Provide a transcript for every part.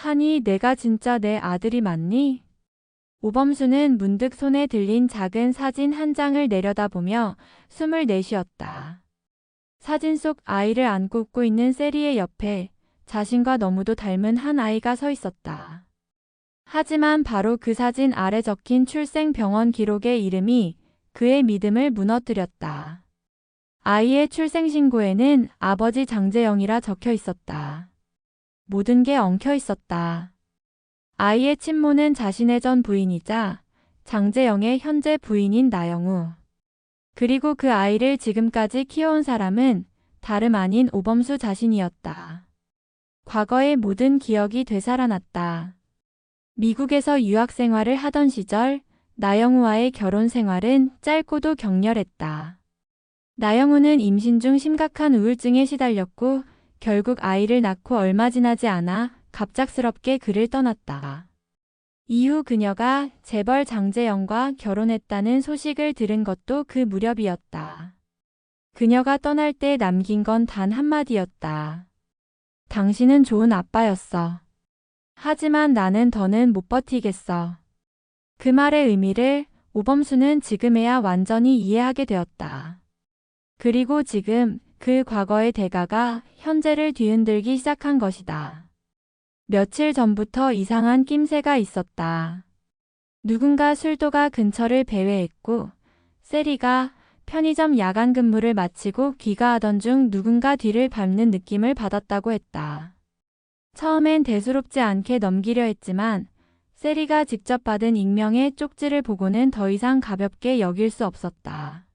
하니 내가 진짜 내 아들이 맞니? 오범수는 문득 손에 들린 작은 사진 한 장을 내려다보며 숨을 내쉬었다. 사진 속 아이를 안고 웃고 있는 세리의 옆에 자신과 너무도 닮은 한 아이가 서 있었다. 하지만 바로 그 사진 아래 적힌 출생병원 기록의 이름이 그의 믿음을 무너뜨렸다. 아이의 출생신고에는 아버지 장재영이라 적혀 있었다. 모든 게 엉켜 있었다. 아이의 친모는 자신의 전 부인이자 장재영의 현재 부인인 나영우. 그리고 그 아이를 지금까지 키워온 사람은 다름 아닌 오범수 자신이었다. 과거의 모든 기억이 되살아났다. 미국에서 유학 생활을 하던 시절 나영우와의 결혼 생활은 짧고도 격렬했다. 나영우는 임신 중 심각한 우울증에 시달렸고 결국 아이를 낳고 얼마 지나지 않아 갑작스럽게 그를 떠났다. 이후 그녀가 재벌 장재영과 결혼했다는 소식을 들은 것도 그 무렵이었다. 그녀가 떠날 때 남긴 건 단 한마디였다. 당신은 좋은 아빠였어. 하지만 나는 더는 못 버티겠어. 그 말의 의미를 오범수는 지금에야 완전히 이해하게 되었다. 그리고 지금 그 과거의 대가가 현재를 뒤흔들기 시작한 것이다. 며칠 전부터 이상한 낌새가 있었다. 누군가 술도가 근처를 배회했고 세리가 편의점 야간 근무를 마치고 귀가하던 중 누군가 뒤를 밟는 느낌을 받았다고 했다. 처음엔 대수롭지 않게 넘기려 했지만 세리가 직접 받은 익명의 쪽지를 보고는 더 이상 가볍게 여길 수 없었다.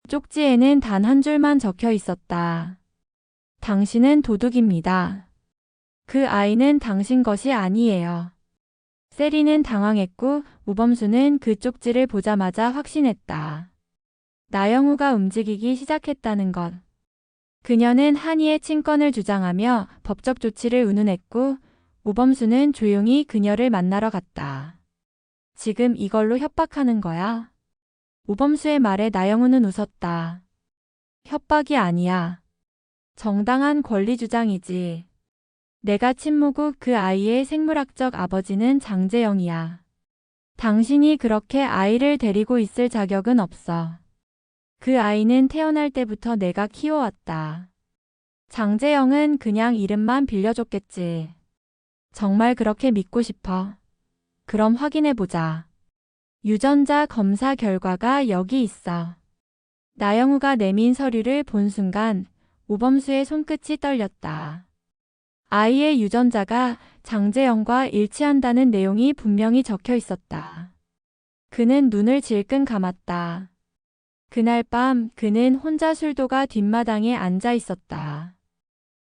쪽지에는 단 한 줄만 적혀 있었다. 당신은 도둑입니다. 그 아이는 당신 것이 아니에요. 세리는 당황했고 오범수는 그 쪽지를 보자마자 확신했다. 나영우가 움직이기 시작했다는 것. 그녀는 한이의 친권을 주장하며 법적 조치를 운운했고 오범수는 조용히 그녀를 만나러 갔다. 지금 이걸로 협박하는 거야? 오범수의 말에 나영우는 웃었다. 협박이 아니야. 정당한 권리 주장이지. 내가 친모고 그 아이의 생물학적 아버지는 장재영이야. 당신이 그렇게 아이를 데리고 있을 자격은 없어. 그 아이는 태어날 때부터 내가 키워왔다. 장재영은 그냥 이름만 빌려줬겠지. 정말 그렇게 믿고 싶어? 그럼 확인해보자. 유전자 검사 결과가 여기 있어. 나영우가 내민 서류를 본 순간 오범수의 손끝이 떨렸다. 아이의 유전자가 장재영과 일치한다는 내용이 분명히 적혀 있었다. 그는 눈을 질끈 감았다. 그날 밤 그는 혼자 술도가 뒷마당에 앉아 있었다.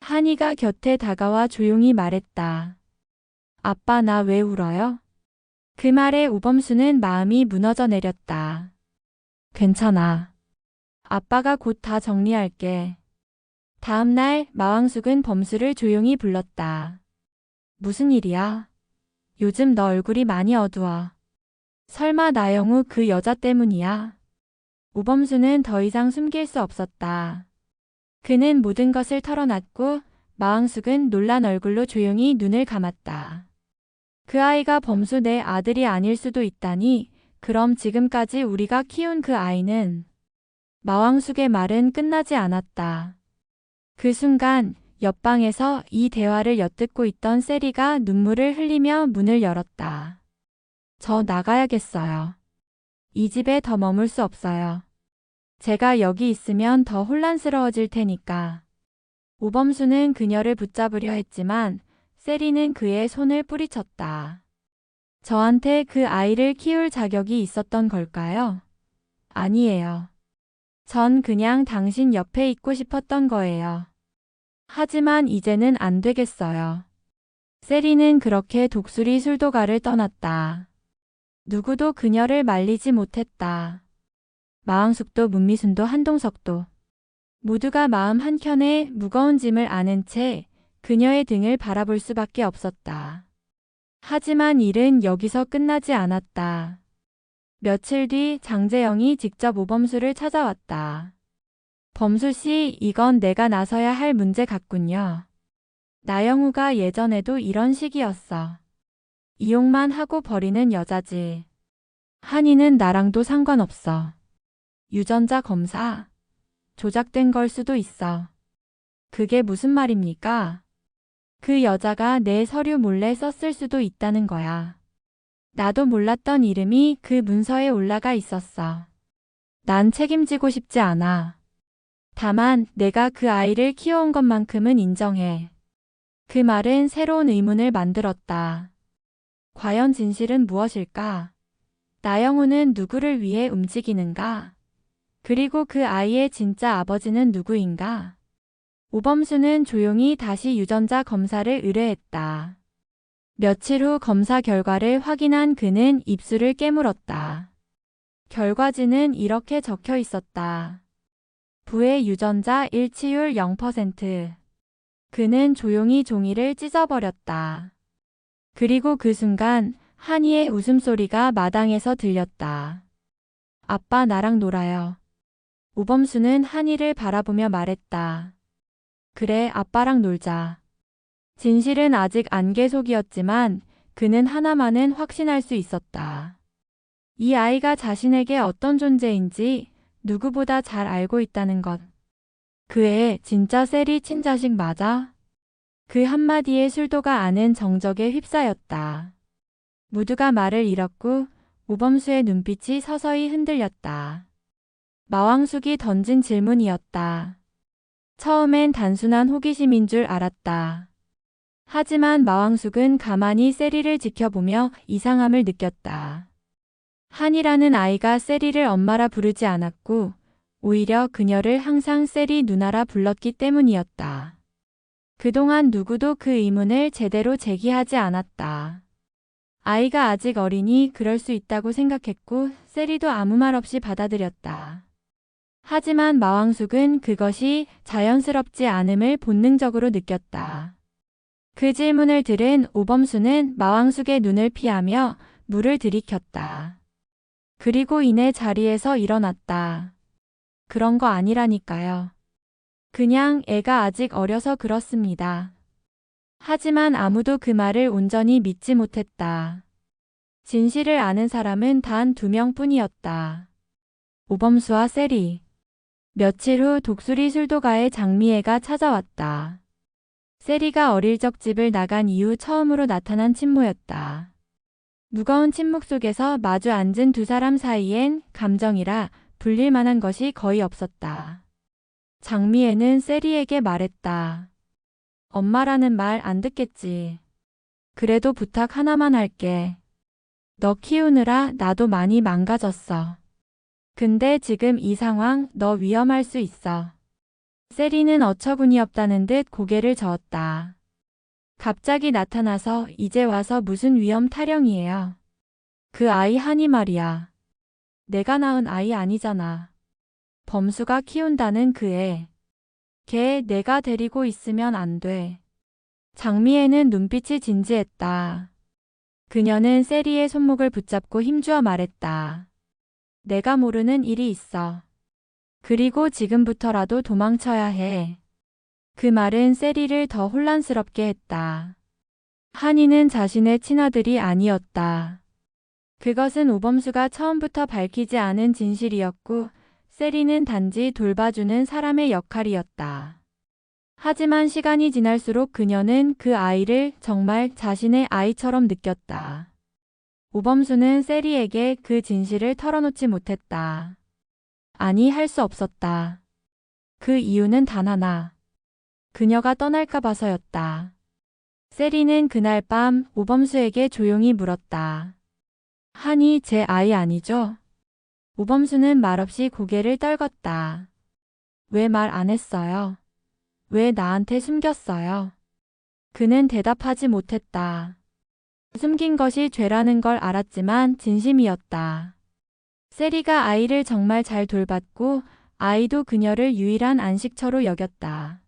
한이가 곁에 다가와 조용히 말했다. 아빠 나 왜 울어요? 그 말에 오범수는 마음이 무너져 내렸다. 괜찮아. 아빠가 곧 다 정리할게. 다음 날 마왕숙은 범수를 조용히 불렀다. 무슨 일이야? 요즘 너 얼굴이 많이 어두워. 설마 나영우 그 여자 때문이야? 오범수는 더 이상 숨길 수 없었다. 그는 모든 것을 털어놨고 마왕숙은 놀란 얼굴로 조용히 눈을 감았다. 그 아이가 범수 내 아들이 아닐 수도 있다니. 그럼 지금까지 우리가 키운 그 아이는? 마왕숙의 말은 끝나지 않았다. 그 순간 옆방에서 이 대화를 엿듣고 있던 세리가 눈물을 흘리며 문을 열었다. 저 나가야겠어요. 이 집에 더 머물 수 없어요. 제가 여기 있으면 더 혼란스러워질 테니까. 오범수는 그녀를 붙잡으려 했지만 세리는 그의 손을 뿌리쳤다. 저한테 그 아이를 키울 자격이 있었던 걸까요? 아니에요. 전 그냥 당신 옆에 있고 싶었던 거예요. 하지만 이제는 안 되겠어요. 세리는 그렇게 독수리 술도가를 떠났다. 누구도 그녀를 말리지 못했다. 마왕숙도 문미순도 한동석도 모두가 마음 한켠에 무거운 짐을 안은 채 그녀의 등을 바라볼 수밖에 없었다. 하지만 일은 여기서 끝나지 않았다. 며칠 뒤 장재영이 직접 오범수를 찾아왔다. 범수 씨, 이건 내가 나서야 할 문제 같군요. 나영우가 예전에도 이런 식이었어. 이용만 하고 버리는 여자지. 한이는 나랑도 상관없어. 유전자 검사. 조작된 걸 수도 있어. 그게 무슨 말입니까? 그 여자가 내 서류 몰래 썼을 수도 있다는 거야. 나도 몰랐던 이름이 그 문서에 올라가 있었어. 난 책임지고 싶지 않아. 다만 내가 그 아이를 키워온 것만큼은 인정해. 그 말은 새로운 의문을 만들었다. 과연 진실은 무엇일까? 나영우는 누구를 위해 움직이는가? 그리고 그 아이의 진짜 아버지는 누구인가? 오범수는 조용히 다시 유전자 검사를 의뢰했다. 며칠 후 검사 결과를 확인한 그는 입술을 깨물었다. 결과지는 이렇게 적혀 있었다. 부의 유전자 일치율 0%. 그는 조용히 종이를 찢어버렸다. 그리고 그 순간 한이의 웃음소리가 마당에서 들렸다. 아빠 나랑 놀아요. 오범수는 한이를 바라보며 말했다. 그래, 아빠랑 놀자. 진실은 아직 안개 속이었지만 그는 하나만은 확신할 수 있었다. 이 아이가 자신에게 어떤 존재인지 누구보다 잘 알고 있다는 것. 그 애 진짜 세리 친자식 맞아? 그 한마디에 술도가 아는 정적에 휩싸였다. 모두가 말을 잃었고 오범수의 눈빛이 서서히 흔들렸다. 마왕숙이 던진 질문이었다. 처음엔 단순한 호기심인 줄 알았다. 하지만 마왕숙은 가만히 세리를 지켜보며 이상함을 느꼈다. 한이라는 아이가 세리를 엄마라 부르지 않았고 오히려 그녀를 항상 세리 누나라 불렀기 때문이었다. 그동안 누구도 그 의문을 제대로 제기하지 않았다. 아이가 아직 어리니 그럴 수 있다고 생각했고 세리도 아무 말 없이 받아들였다. 하지만 마왕숙은 그것이 자연스럽지 않음을 본능적으로 느꼈다. 그 질문을 들은 오범수는 마왕숙의 눈을 피하며 물을 들이켰다. 그리고 이내 자리에서 일어났다. 그런 거 아니라니까요. 그냥 애가 아직 어려서 그렇습니다. 하지만 아무도 그 말을 온전히 믿지 못했다. 진실을 아는 사람은 단 2명뿐이었다. 오범수와 세리. 며칠 후 독수리 술도가에 장미애가 찾아왔다. 세리가 어릴 적 집을 나간 이후 처음으로 나타난 친모였다. 무거운 침묵 속에서 마주 앉은 두 사람 사이엔 감정이라 불릴 만한 것이 거의 없었다. 장미애는 세리에게 말했다. 엄마라는 말 안 듣겠지. 그래도 부탁 하나만 할게. 너 키우느라 나도 많이 망가졌어. 근데 지금 이 상황 너 위험할 수 있어. 세리는 어처구니 없다는 듯 고개를 저었다. 갑자기 나타나서 이제 와서 무슨 위험 타령이에요. 그 아이 한이 말이야. 내가 낳은 아이 아니잖아. 범수가 키운다는 그 애. 걔 내가 데리고 있으면 안 돼. 장미애는 눈빛이 진지했다. 그녀는 세리의 손목을 붙잡고 힘주어 말했다. 내가 모르는 일이 있어. 그리고 지금부터라도 도망쳐야 해. 그 말은 세리를 더 혼란스럽게 했다. 한이는 자신의 친아들이 아니었다. 그것은 오범수가 처음부터 밝히지 않은 진실이었고 세리는 단지 돌봐주는 사람의 역할이었다. 하지만 시간이 지날수록 그녀는 그 아이를 정말 자신의 아이처럼 느꼈다. 오범수는 세리에게 그 진실을 털어놓지 못했다. 아니, 할 수 없었다. 그 이유는 단 하나. 그녀가 떠날까 봐서였다. 세리는 그날 밤 오범수에게 조용히 물었다. 한이 제 아이 아니죠? 오범수는 말없이 고개를 떨궜다. 왜 말 안 했어요? 왜 나한테 숨겼어요? 그는 대답하지 못했다. 숨긴 것이 죄라는 걸 알았지만 진심이었다. 세리가 아이를 정말 잘 돌봤고 아이도 그녀를 유일한 안식처로 여겼다.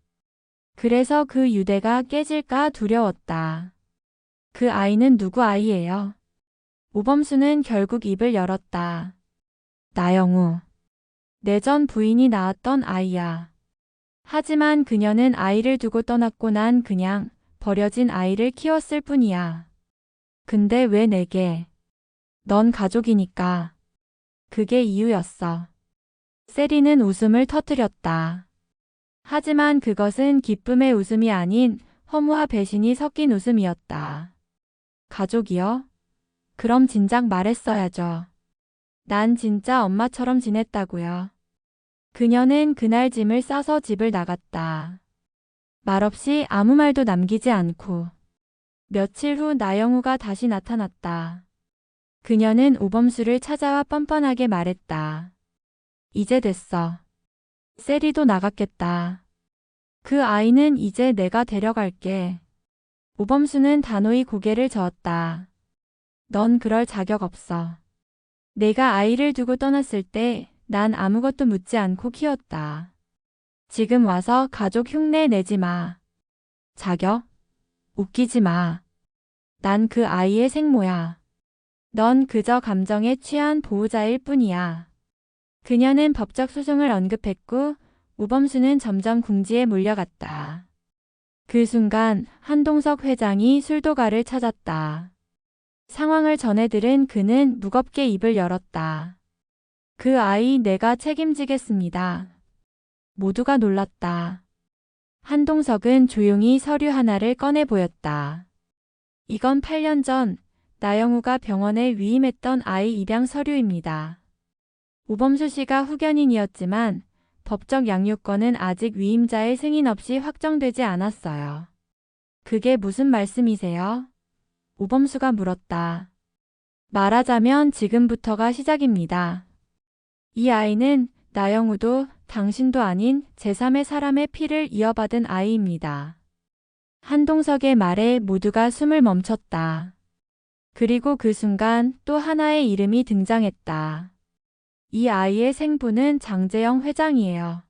그래서 그 유대가 깨질까 두려웠다. 그 아이는 누구 아이예요? 오범수는 결국 입을 열었다. 나영우. 내 전 부인이 낳았던 아이야. 하지만 그녀는 아이를 두고 떠났고 난 그냥 버려진 아이를 키웠을 뿐이야. 근데 왜 내게? 넌 가족이니까. 그게 이유였어. 세리는 웃음을 터뜨렸다. 하지만 그것은 기쁨의 웃음이 아닌 허무와 배신이 섞인 웃음이었다. 가족이요? 그럼 진작 말했어야죠. 난 진짜 엄마처럼 지냈다고요. 그녀는 그날 짐을 싸서 집을 나갔다. 말없이 아무 말도 남기지 않고. 며칠 후 나영우가 다시 나타났다. 그녀는 오범수를 찾아와 뻔뻔하게 말했다. 이제 됐어. 세리도 나갔겠다. 그 아이는 이제 내가 데려갈게. 오범수는 단호히 고개를 저었다. 넌 그럴 자격 없어. 내가 아이를 두고 떠났을 때 난 아무것도 묻지 않고 키웠다. 지금 와서 가족 흉내 내지 마. 자격? 웃기지 마. 난 그 아이의 생모야. 넌 그저 감정에 취한 보호자일 뿐이야. 그녀는 법적 소송을 언급했고 오범수는 점점 궁지에 몰려갔다. 그 순간 한동석 회장이 술도가를 찾았다. 상황을 전해 들은 그는 무겁게 입을 열었다. 그 아이 내가 책임지겠습니다. 모두가 놀랐다. 한동석은 조용히 서류 하나를 꺼내 보였다. 이건 8년 전 나영우가 병원에 위임했던 아이 입양 서류입니다. 오범수 씨가 후견인이었지만 법적 양육권은 아직 위임자의 승인 없이 확정되지 않았어요. 그게 무슨 말씀이세요? 오범수가 물었다. 말하자면 지금부터가 시작입니다. 이 아이는 나영우도 당신도 아닌 제3의 사람의 피를 이어받은 아이입니다. 한동석의 말에 모두가 숨을 멈췄다. 그리고 그 순간 또 하나의 이름이 등장했다. 이 아이의 생부는 장재영 회장이에요.